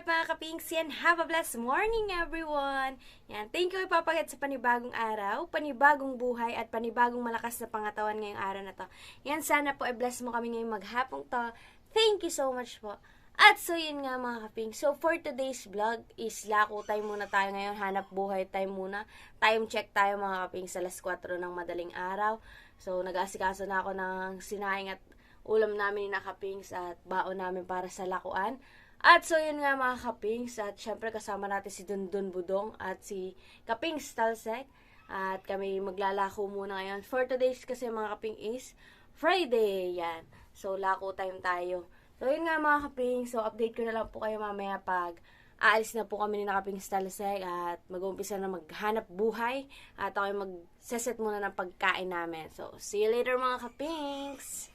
up mga kapings? Yan, have a blessed morning everyone! Yan, thank you ipapagat sa panibagong araw, panibagong buhay at panibagong malakas na pangatawan ngayong araw na to. Yan, sana po i-bless mo kami ngayong maghapong to. Thank you so much po. At so yun nga mga kaping, so for today's vlog is lako time muna tayo ngayon, hanap buhay time muna. Time check tayo mga kaping sa alas 4 ng madaling araw. So nag-aasikaso na ako ng sinaing at ulam namin ni Kapings at baon namin para sa lakuan. At so yun nga mga Kapings, at syempre kasama natin si Dundun Budong at si Kapings Talsek. At kami maglalako muna ngayon. For today's kasi mga Kaping is Friday. Yan. So lako time tayo. So yun nga mga Kapings, so update ko na lang po kayo mamaya pag aalis na po kami ni Kapings Talsek at mag-uumpisa na maghanap buhay. At ako mag-set muna ng pagkain namin. So see you later mga Kapings!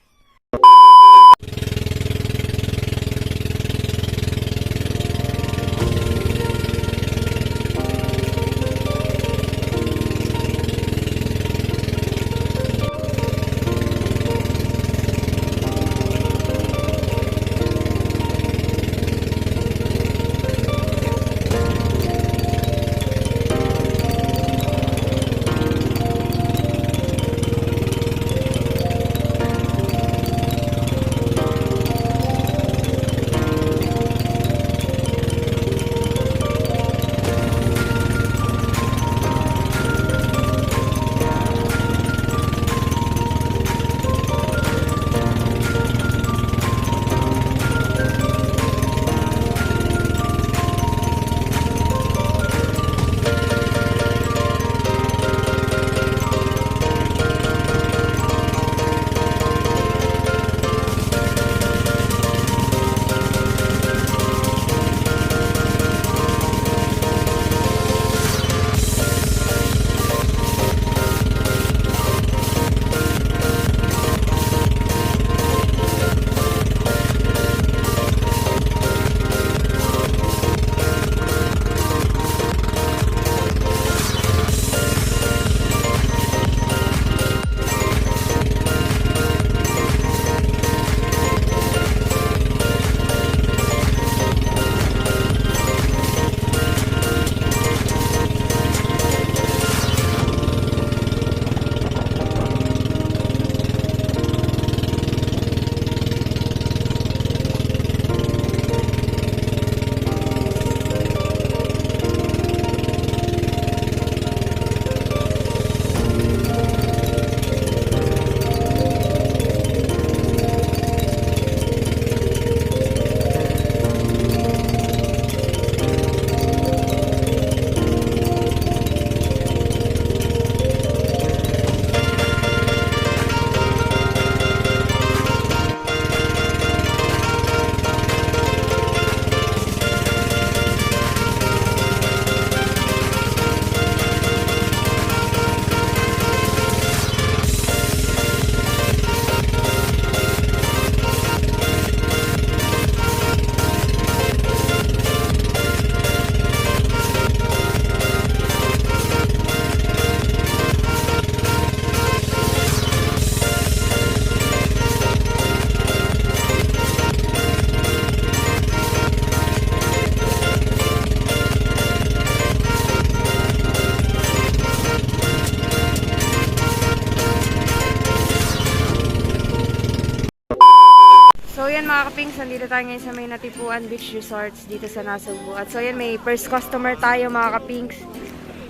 So yan mga Kapings, nandito tayo ngayon sa may Natipuan Beach Resorts dito sa Nasugbu. At so yan, may first customer tayo mga Kapings.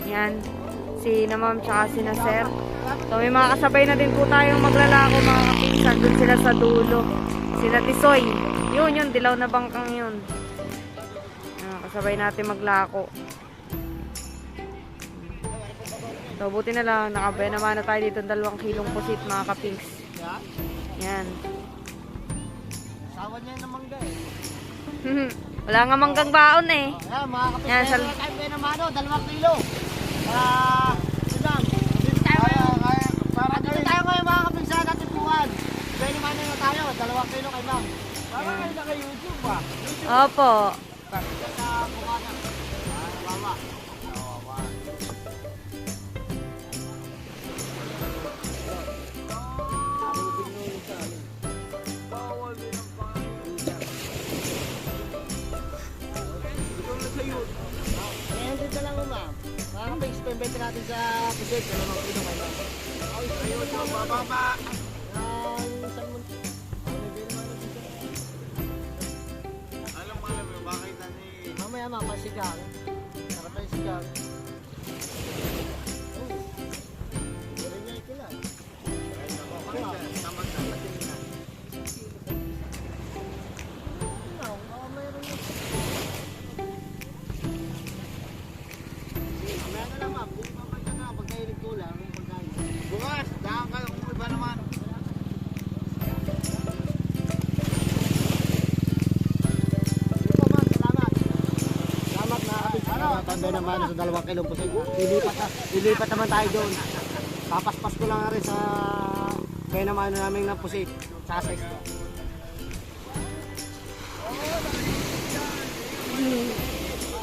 Yan, si na ma'am tsaka si na sir. So may mga kasabay na din po tayong maglalako mga Kapings. Nandun sila sa dulo. Sila Tisoy. Yun, dilaw na bangkang yun. Yan, kasabay natin maglako. So buti na lang, nakabaya naman na tayo dito 2 kilong pusit mga Kapings. Yan. Sawan niya ng mangga eh. Wala nga manggang baon eh. Ayan, mga kapit. Yan, Tayo kayo naman, 2 kilo. Dito tayo ngayon mga kapit sa Natipuan. Kaya naman na tayo, 2 kilo kay ma'am. Parang kayo na kay YouTube ba? Opo. Sa Bukana. Mama. yung benta natin sa Pusig, 2 kilo kayo. Ayun, yung bababa. Isang munti. Alam mo, bakit ani? Mamaya mapasigang. Nakapay sigang. Oh. Hindi niya ikilan. Tamad na patingin na. Mayroon yun. Mamaya na lang ma'am. Kung mamaya na, pag nailig ko lang, yung pagkain. Bukas, daan ka lang kung iba naman. Sige po ma'am, salamat. Salamat na kapit. Tambay naman sa 2 kilong pusig. Lilipat naman tayo doon. Papaspas ko lang rin sa kaya naman namin ng pusig. Sa size ko.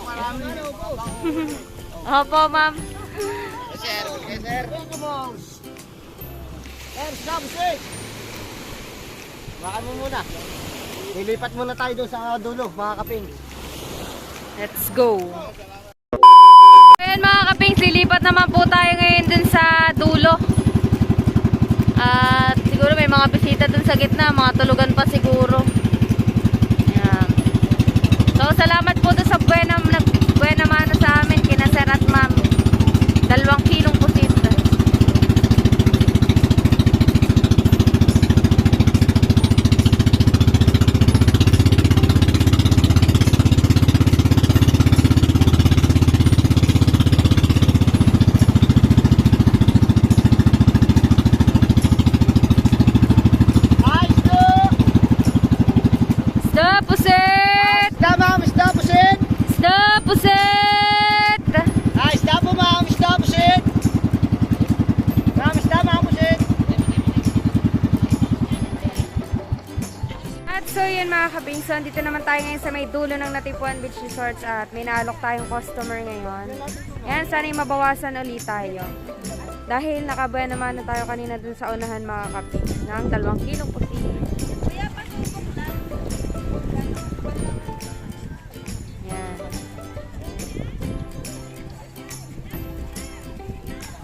Marami na po. Opo, ma'am. Sir, sir. Thank you, boss. Stop, pusig. Baka mo muna. Lilipat muna tayo doon sa dulo, mga kaping. Let's go. Ayan mga kapings, lilipat naman po tayo ngayon dun sa dulo. At siguro may mga bisita dun sa gitna, mga tulugan pa siguro. Ayan. So salamat po dun sa buena mano sa amin, kina sir at ma'am. 2 kilong pusit. Stop, pusit! Isda, ma'am. Isda, pusit. Stop, pusit! Isda po, ma'am. Isda, pusit. Ma'am, isda, ma'am, pusit. At so yun mga kabingson, dito naman tayo ngayon sa may dulo ng Natipuan Beach Resorts at may naalok tayong customer ngayon. Yan, sana yung mabawasan ulit tayo. Dahil nakabuya naman na tayo kanina dun sa unahan mga kapings ng 2 kilong puti. Yan.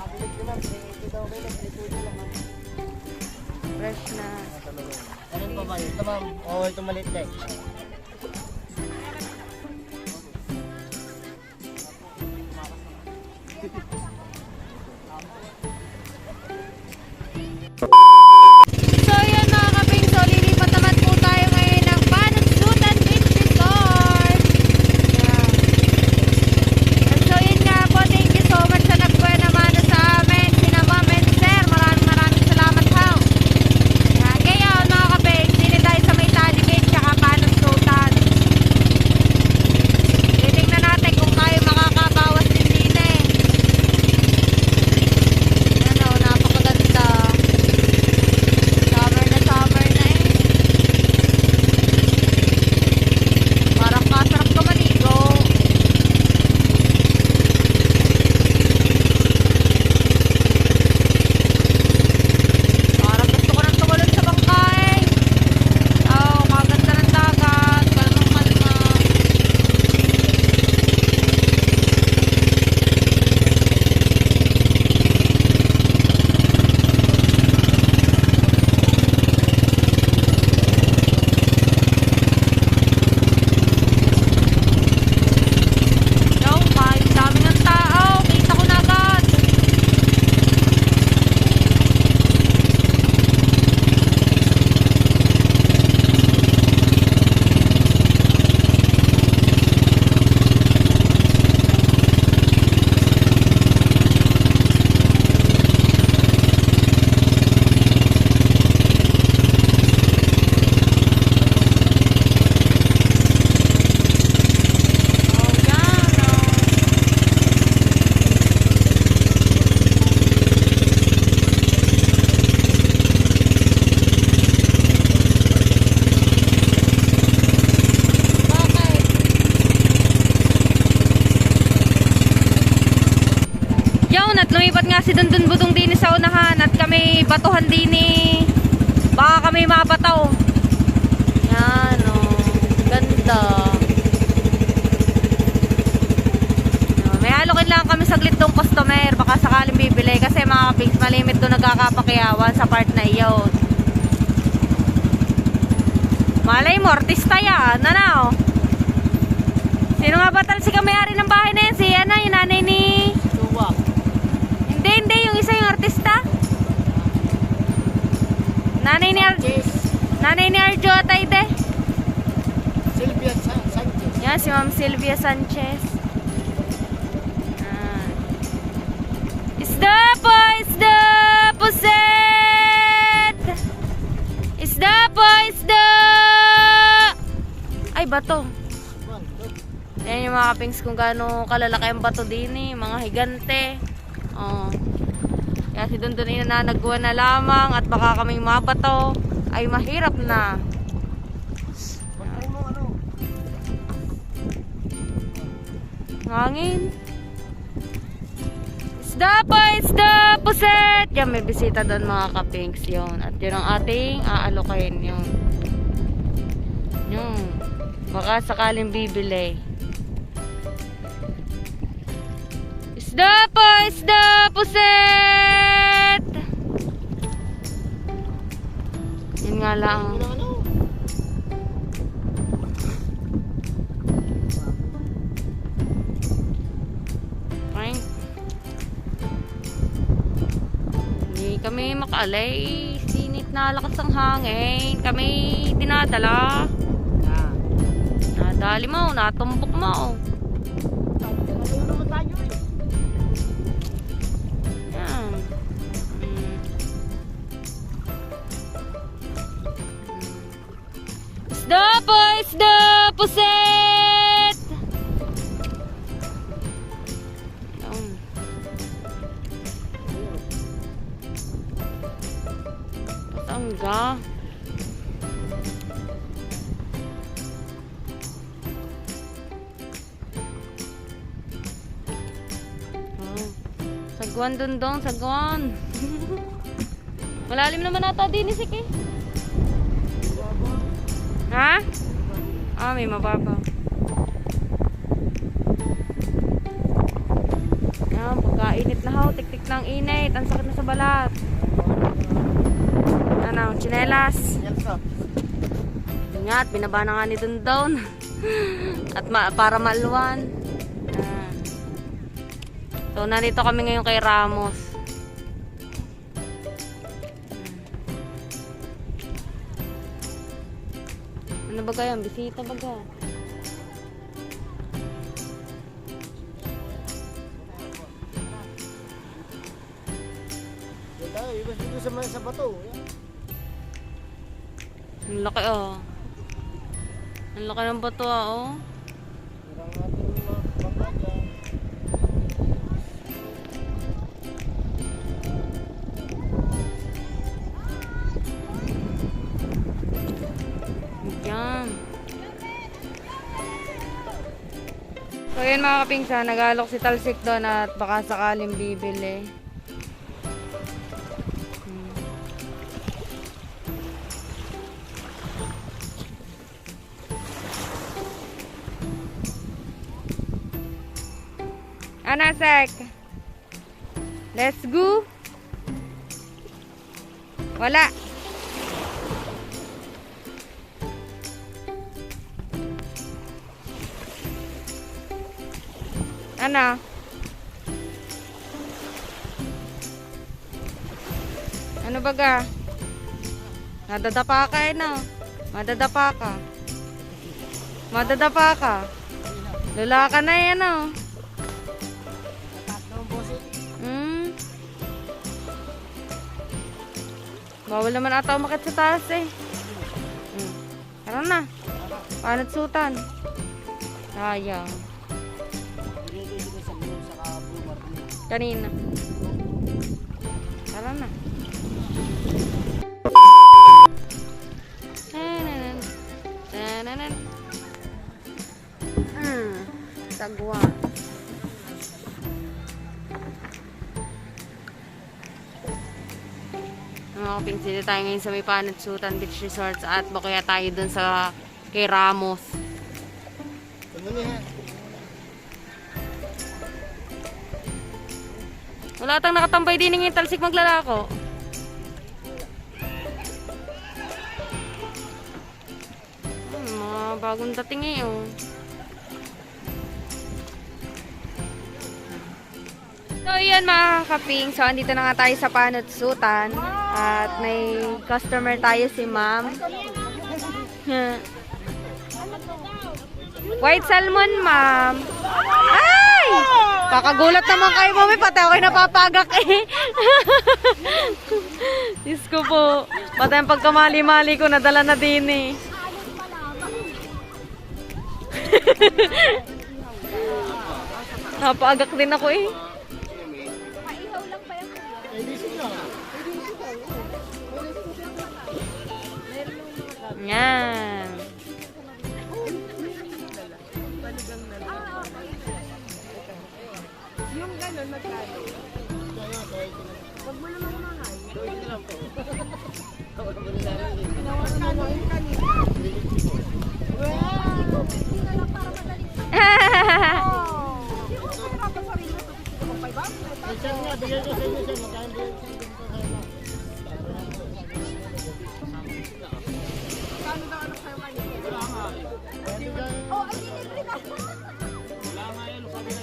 Nakabilig ko, ma'am. Ito daw, may nagpitulo lang, ma'am. Fresh na. Alin pa ba yun? Ito, ma'am. Oo, ito maliit na eh. So yun mga kapingso, lilipat naman po tayo ngayon ng Panagsutan Beach Resort. Yan. And so yun nga po, thank you so much sa nagbuhay naman sa amin. Sina ma'am and sir, maraming salamat ho. Yan. Ngayon mga kapingso, dito tayo sa may Tali Beach tsaka Panagsutan. Titingnan natin kung tayo makakabawas din din eh. Yan o, napakaganda. Summer na eh. Parang masarap ka maligo. Parang gusto ko nang tumalon sa bangkay. Oh, maganda ng dagat. Kalmang-kalma. Yo, kahit dami ng tao, kita ko na agad. Oh, yan, oh. Bakit? Yun, at lumipat nga si Dundun Budong din sa unahan at kami batuhan din eh. Baka kami mabataw. Yan, oh. Ganda. May halokin lang kami saglit tong customer. Baka sakaling bibili. Kasi mga kapings, malimit doon nagkakapakiyawan sa part na iyon. Malay mo, artista yan. Ano? Sino nga ba tal si kamayari ng bahay na yan? Si ano, yung nanay ni... Suwa. Hindi. Yung isa yung artista. Nanay ni Arjo Atayde. Sylvia Sanchez. Yan, si Ma'am Sylvia Sanchez. Isda po! Isda! Puset! Isda po! Isda! Ay, bato. Yan yung mga kapings kung gaano kalalaki ang bato din eh. Mga higante. Oh. Kaya si Dondon inananagwa na lamang at baka kaming mabato ay mahirap na. Pagkain mo ano? Hangin. Isda po, isda, puset. Yan, may bisita doon mga kapings yun. At yun ang ating aalokain yun. Yun. Baka sakaling bibili. Isda po, isda, puset. Yun nga lang. Ano? Fine. Hindi kami makaalay. Sinit na lakas ang hangin. Kami dinadala. Yan. Nadali mo, natumbok mo. Ano naman tayo eh? Yan. Isda po, isda, puset! Yan. Patangga. Sagwan dundong, sagwan. Malalim naman ata din isik eh. Ha? Ah, may mababa. Yan, pagkainit na ho, tik-tik ng init. Ang sakit na sa balat. Ano, tsinelas. Yan sa. Ingat, binaba na nga ni Dundong. At para maluwan. So, nandito kami ngayon kay Ramos. Ano ba kaya? Bisita ba kaya? Yan tayo, ibas dito sa bato. Yan. Ang laki oh. Ang laki ng bato oh. Parang ating bangka dyan. Yan. So yun mga kapingsa, nag-alok si Talsik doon at baka sakaling bibili. Anasek? Let's go. Wala. Ano? Ano baga? Nadadapa ka eh no? Madadapa ka. Madadapa ka. Lula ka na yan no? Bawal naman ata umakit sa taas eh. Tara na. Panat sutan. Sayang. Kanina. Tara na. Sagwa. Mga kapingsili tayo ngayon sa may Panatsutan Beach Resorts at bakaya tayo dun sa kay Ramos. Wala tang nakatambay din ng talsik maglalako. Mga bagong dating eh, oh. So, yan mga kaping. So, andito na nga tayo sa Panutsutan. At may customer tayo si ma'am. White salmon, ma'am. Ay! Kakagulat naman kayo, mami. Pati ako'y napapagak eh. Diyos ko po. Pati ang pagkamali-mali ko, nadala na din eh. Napagak din ako eh. Yan. Yung gano'n, magkano? Huwag mo naman mahal. Magkano yung kanina? Wow! 50 na lang para madali. Yung pera pa sa rin mo, ito mo 5 Sir nga, bigay ko sa inyo sir. Magkano din sa inyo sa inyo? Kano daw anak kayo kanina? Wala nga. Oh, ay libre na. Wala nga yan. Sabi na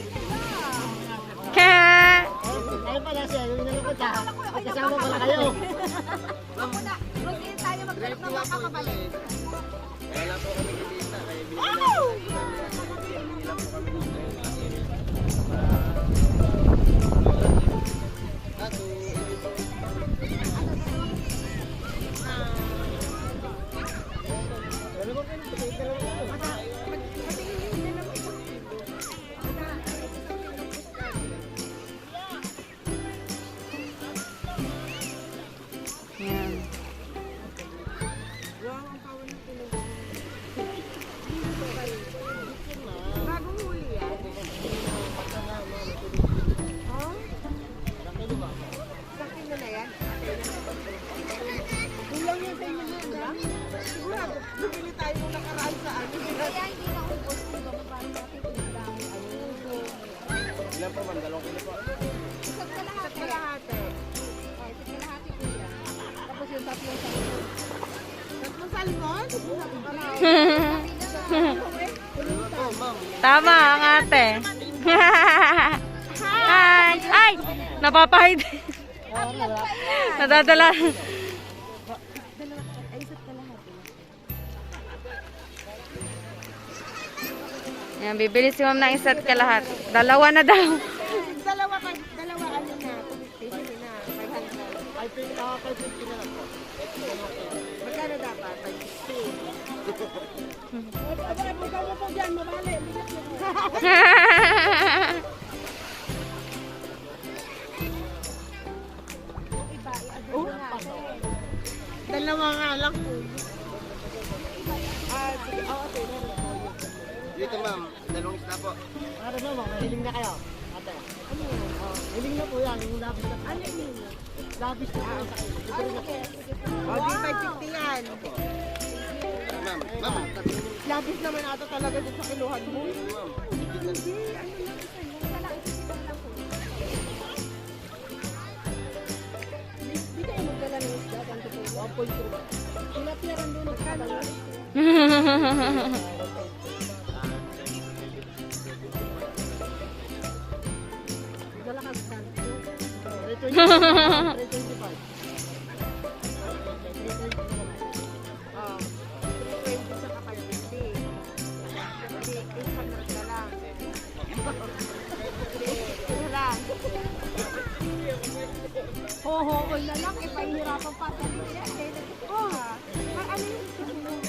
Ayun pala sir, yung nalukot ha. Kasama pala kayo. ako na. Mag-in tayo magkaroon ng makakabalik. Wala po kami kitita. Kaya Oh! binila po kami ng Yan. Bagong huli yan. Oh? Sakin na na yan? Kulang yan sa inyo na. Sigurado, bumili tayo nung nakaraan sa ano. Kaya hindi na ubos kung ba parang natin kung dami. ilan po man, 2 kilo po. Isang kalahati. Oh, isang kalahati kuya. Tapos yung tatlong salmon. Tatlong salmon? Tama ang ate. Hi! Ay! Napapahid. Nadadala. Yan, bibili si ma'am ng isa't kalahat. Dalawa na daw. Dalawa ano na. 250 na. 500. I think 550 na lang po. Magkano dapat? 550. Magkano po dyan? Mabali. Dalawa nga lang po. Sige. Okay. Dito ma'am, 2 isda po. Ano na ma'am, hiling na kayo. Ate. Hiling na po yan, yung labis na. Ano yun? Labis na po sa kayo. O, di 550 yan. Ma'am, ma'am, Labis naman ata talaga dun sa kiluhan mo. ma'am. Hindi, ano lang isa lang. Kala isipin na lang po. Di kayo magdala ng isda. Ganto po. 1.2. Tinatiran doon. Magkano? Dala ka sa 325. Oh, 320 sa kapaliti. Hindi, 800 na lang. Ito lang. Oo, na lang. Ipahihirapan pa sa yan. Oh, ano yung susunod?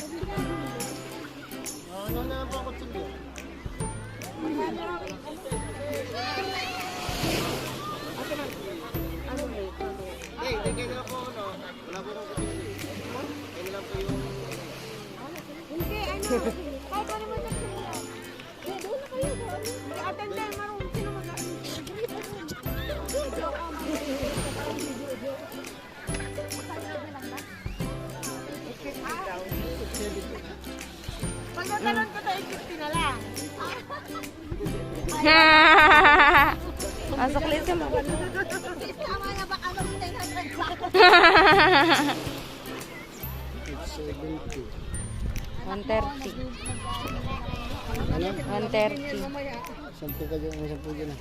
Ano na po ako sige? Ano rate? Hindi kayo na po, no? Wala po akong kitita. Kaya lang po yung... Hindi, ano? Kahit ano man sa sila. Doon na kayo. Attend na, marunong sino Pag natalon ko tayo, 50 na lang. Masukli si ma'am. Tama na ba? Ano 900 pa? 70. 130. Ano? 130. 10 ka dyan, may 10 dyan ah.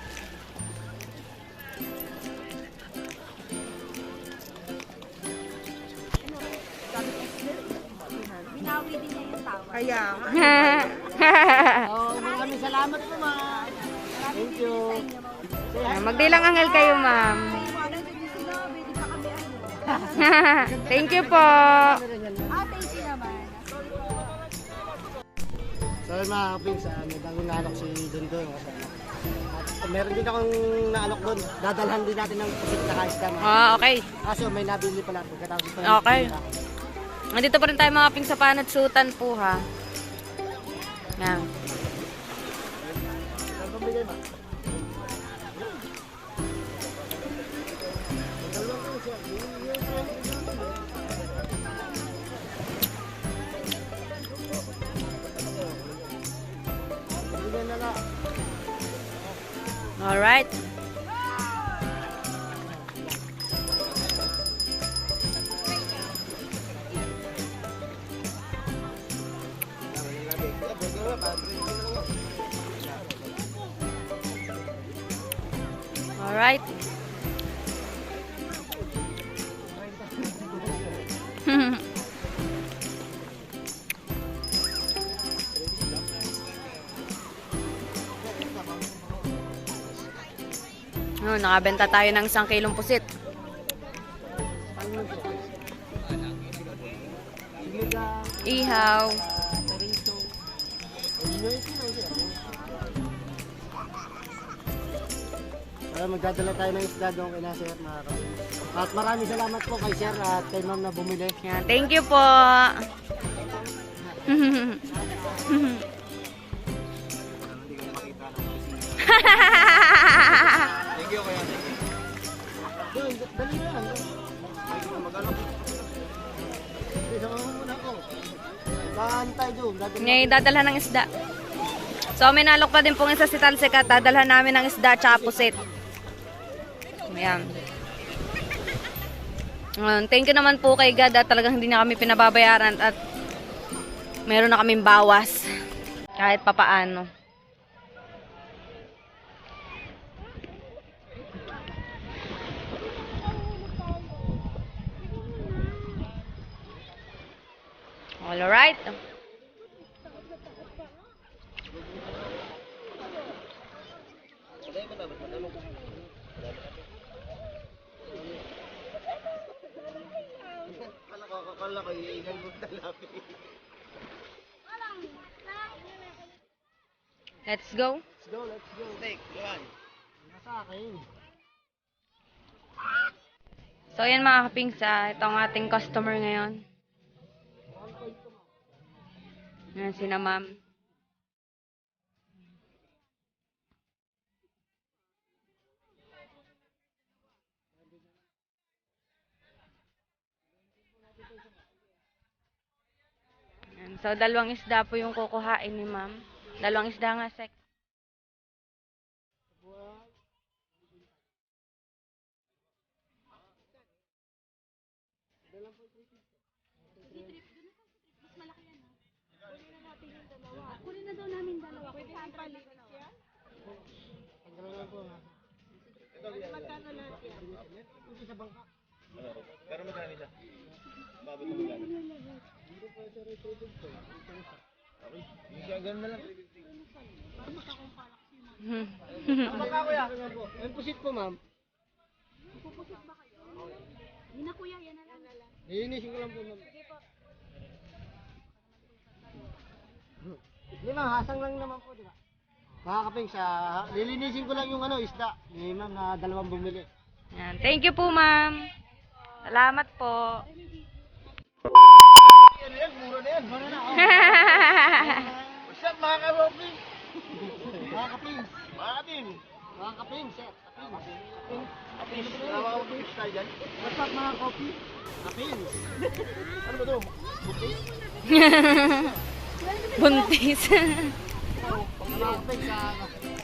Kaya nga. Oh, maraming salamat po, ma'am. Thank you. Magdilang angel kayo, ma'am. Thank you po. Thank you naman. So mga kapings, may bagong naalok si Dondon. At meron din akong naalok doon. Dadalhan din natin ng pusit na kaisda. Okay. Kaso may nabili pala. Pagkatapos pa Okay. Nandito pa rin tayo mga ping sa panatsutan po, ha. Yan. Ang pambigay ma. Alright. Alright. Nakabenta tayo ng 1 kilong pusit. Ihaw. Magdadala tayo ng isda doon kay Sir, mga kapatid. At maraming salamat po kay Sir at kay Ma'am na bumili. Yan. Thank you po. Thank you, kuya. Doon, dali na yan. Isa ka muna ako. Baantay doon. Ngayon, dadalhan ng isda. So, may nalok pa din pong isa si Talsik at dadalhan namin ng isda at pusit. Ayan. Thank you naman po kay God at talagang hindi na kami pinababayaran at meron na kaming bawas. Kahit papaano. Alright. Akala ko iingal mo talapi. Let's go. Let's go, let's go. Steak, yan. Nasa akin. So, yan mga kapingsa. Ito ang ating customer ngayon. Yan sina ma'am. Yan. So, 2 isda po yung kukuhain ni ma'am. 2 isda nga, sek. Kunin na daw namin 2. Pwede yung palit yan? Magkano lahat yan? Pero magkano siya? Babot na magkano? Okay, hindi siya ganun na lang. Baka kuya. Ang pusit po, ma'am. Pupusit ba kayo? Hindi na kuya, yan na lang. Lilinisin ko lang po, ma'am. Di ba, hasang lang naman po, di ba? Mga kaping, lilinisin ko lang yung isda. Ni ma'am na 2 bumili. Yan. Thank you po, ma'am. Salamat po. Ano yan? Mura na yan. Mara na, What's up, mga ka-Robin? Mga kaping. Mga kapin. Mga kaping, sir. Kaping. Kapin. Tama ka kapin. Tayo dyan. What's up, mga kopi? Kaping. Ano ba ito? Buti? Buntis. Mga kaping,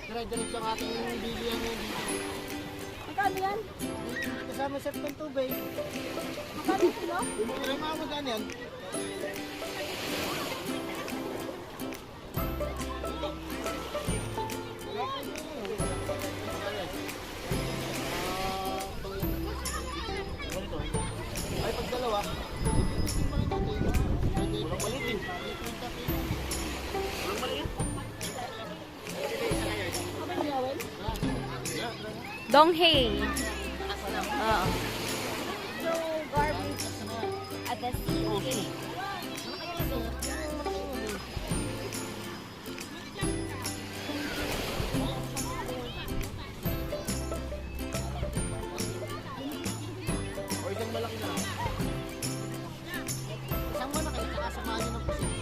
dire-diretso ang ating bilihan ngayon. Magkano yan? Kasama set ng tubig. Magkano kilo? Ilang mga magkano yan? Ay, pag dalawa. Walang maliit eh. Walang maliit. Donghei. Oo. So, garbage at the sea. O isang malaki na. Isang malaki, tsaka samahan nyo ng pusit.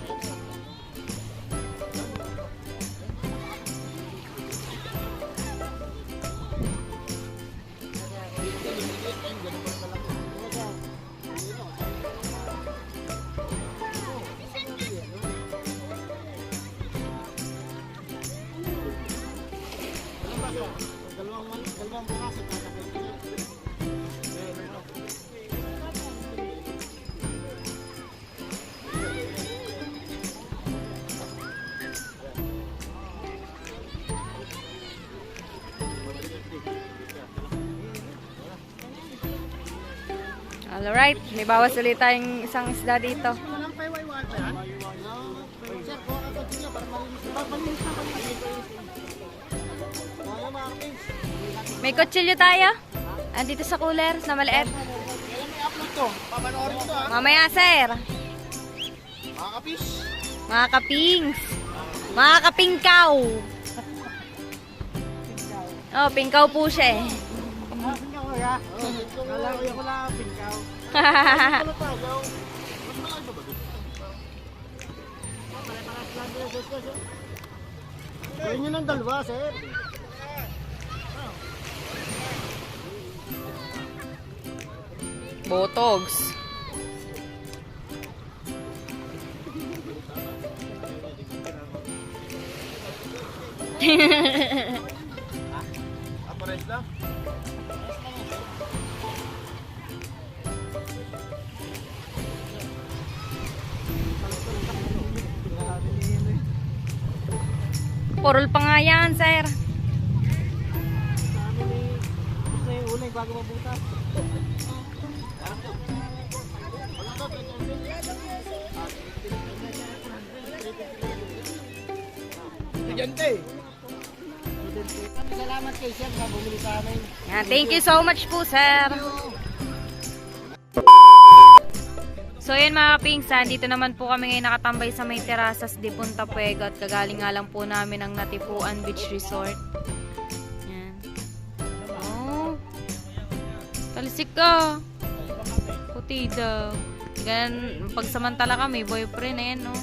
Dalawang piraso, tatapos ko yun. Alright, may bawas ulit tayong isang isda dito. Walang paiwaiwan pa yan? Sir, kuha ka ito niya para malinis na kami. Mga markings. May kutsilyo tayo. Andito sa cooler na maliit. Kailan may upload to? Papanoorin ko to ha. Mamaya, sir. Mga kapis. Mga kapings. Mga kapingkaw. Oh, pingkaw po siya eh. Pingkaw ko ya. Kala ko yung wala pingkaw. Ano tayo? Mas malaki ba ba dito? Gawin nyo ng dalawa, sir. Botogs. Apares lang. Porol pa nga yan, sir. Gusto yung ulay bago mabutas. Estudyante. Salamat kay Sir sa bumili sa amin. Yan, thank you so much po, sir. So yun mga kapingsan, dito naman po kami ngayon nakatambay sa may terasas de Punta Puego at kagaling nga lang po namin ang Natipuan Beach Resort. Yan. Oh. Talisik ka. Puti daw. Ganun, pagsamantala kami, boyfriend na yan, no?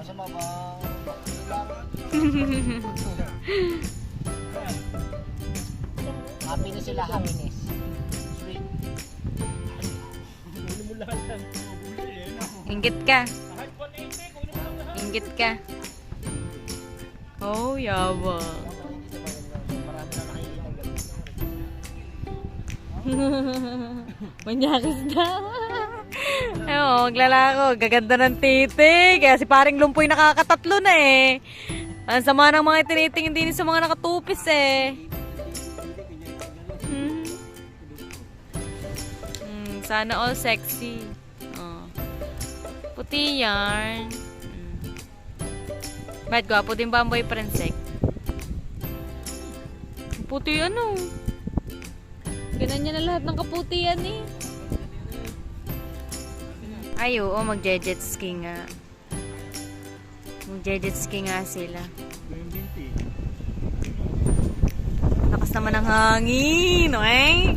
Masama ba? Happiness sila, happiness. Sweet. Inggit ka. Inggit ka. Oh, yabang. Manyakis daw. Ayun, maglalako. Gaganda ng titi. Kaya si paring lumpoy nakakatatlo na eh. Ang sama ng mga tinitingin din sa mga nakatupis eh. Sana all sexy. Oh. Puti yarn. Ba't gwapo din ba ang boyfriend sec? Puti ano? Ganun niya na lahat ng kaputian eh. Ay, oo, mag-jet ski nga. Mag-jet ski nga sila. Lakas naman ng hangin, eh?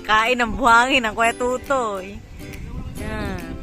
Kain ng buhangin ng Kuya Tutoy. Yan.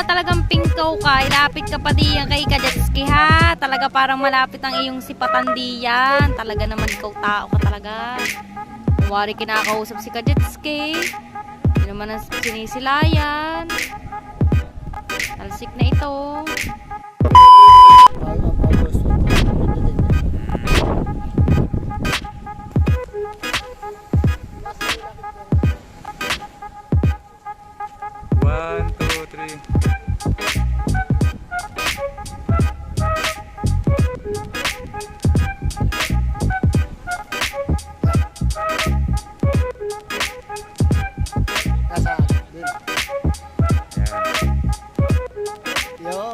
ka talagang pingkaw ka, ilapit ka pa diyan kay Kajetski ha. Talaga parang malapit ang iyong sipatan diyan. Talaga naman ikaw tao ka talaga. Wari kinakausap si Kajetski. Hindi naman ang sinisilayan. Talsik na ito. One, two, three. Nasa, din. Yo.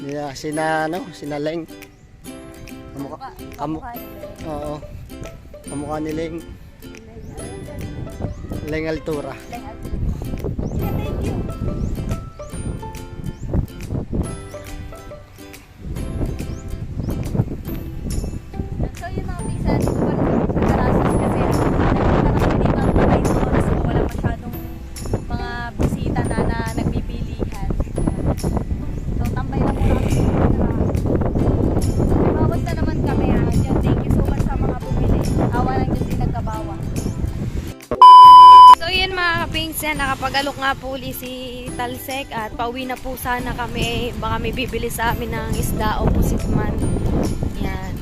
Yeah, sina Leng. Oo. Kamukha ni Leng. Leng Altura. So yun mga pinsan, dito pa rin sa Tarasas kasi parang pwede mga kamay ito kasi wala masyadong mga bisita na nagbibilihan. So tambay lang muna kami sa Tarasas. Mawas na naman kami ha. Diyan, thank you so much sa mga bumili. Awa lang dyan si nagkabawa. So yun mga kapingsan, nakapagalok nga po uli si Talsek at pauwi na po sana kami. Baka may bibili sa amin ng isda o pusitman. Yan.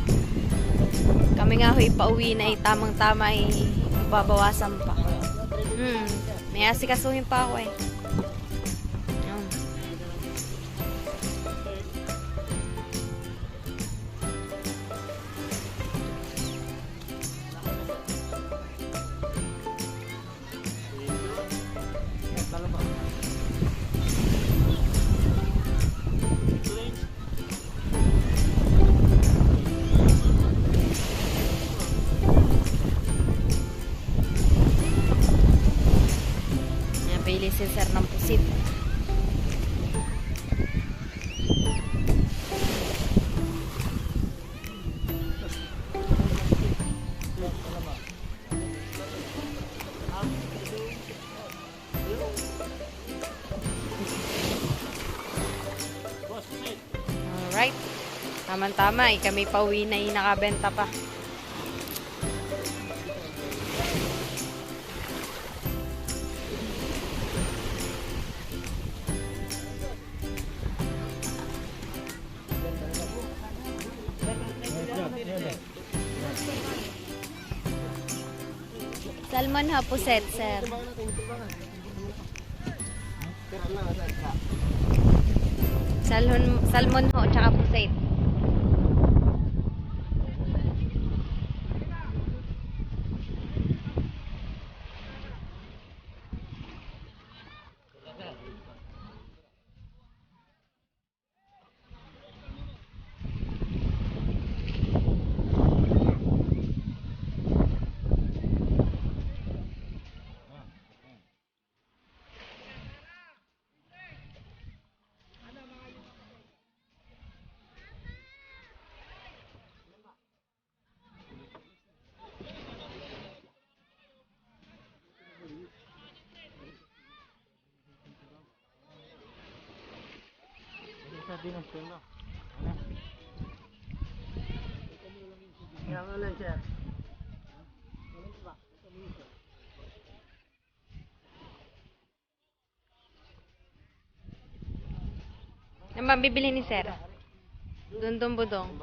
Kami nga ho'y pauwi na tamang-tama ay babawasan pa. May asikasuhin pa ako eh. Yan. Pili si Sir ng pusit. Alright. Tama-tama. Kami pauwi na nakabenta pa. Salmon ha, puset, sir. Salmon ho, tsaka puset. Ano ba bibili ni Sir? Dundong budong.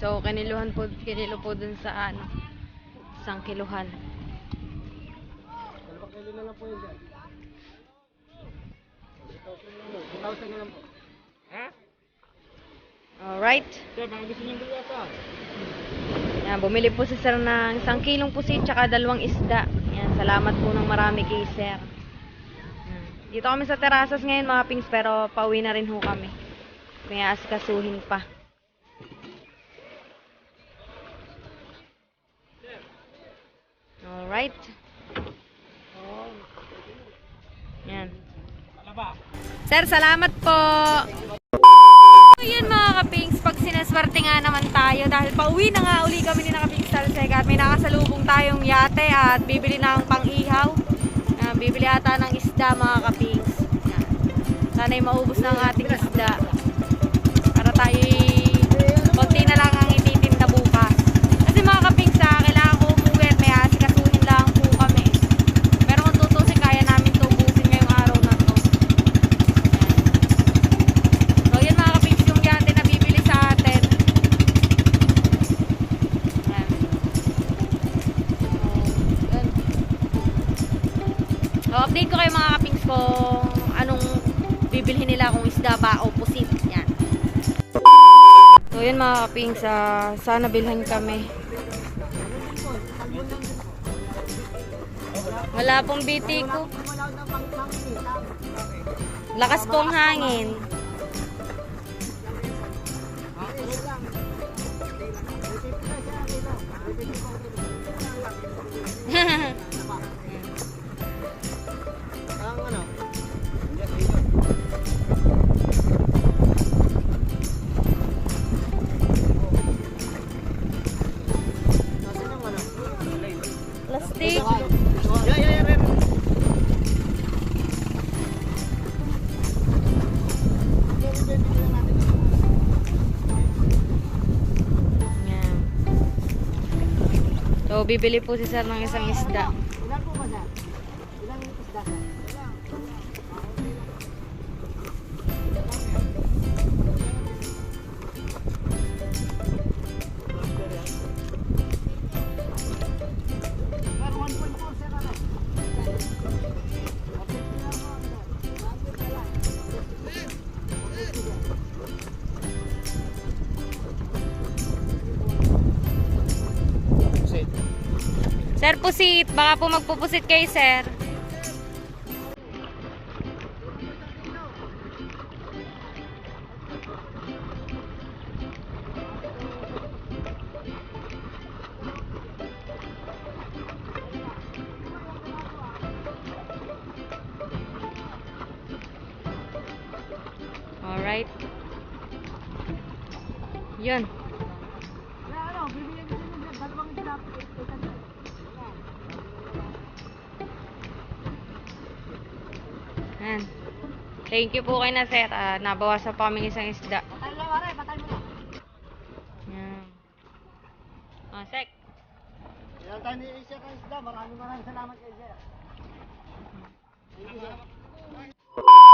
So, kinilo po dun sa ano, isang kiluhan. 2 kilo na lang po yun dyan. 2,000 na lang po. Alright. Sir, baka gusto niyong bili ata. Yan, bumili po si Sir ng 1 kilong pusit tsaka 2 isda. Yan, salamat po ng marami kay Sir. Dito kami sa terasas ngayon mga pings, pero pauwi na rin ho kami. May aasikasuhin pa. Alright. Yan. Sir, salamat po. Yun mga kapings, pag sinaswerte nga naman tayo dahil pauwi na nga uli kami ni Kapings Salsega at may nakasalubong tayong yate at bibili na ang pang-ihaw. Bibili ata ng isda mga kapings. Yan. Sana'y maubos na ang ating isda para tayo konti na lang ang ititinda bukas. Kasi mga kapings, kailangan ko umuwi at may asikasuhin lang po kami. Pero kung tutusin, kaya namin ito ubusin ngayong araw na to. So yan mga kapings, yung yate na bibili sa atin. Yan. Yan. So update ko kayo mga kapings kung anong bibilhin nila, kung isda ba o pusit. Yan. So yun mga kapings, sana bilhan kami. Wala pong biti ko. Lakas pong hangin. Ang ano? Nasaan yung ano? Plastic. Yeah. Yan. So bibili po si sir ng isang isda. Ilan po ba sir? Ilan isda sir? Sir, pusit. Baka po magpupusit kayo, sir. Alright. Yun. Yan. Thank you po kay na sir. Nabawasan pa kaming isang isda. Yan. Sek. Ilan tayo ni Isya ka isda? Maraming salamat kay Isya. Thank you sir.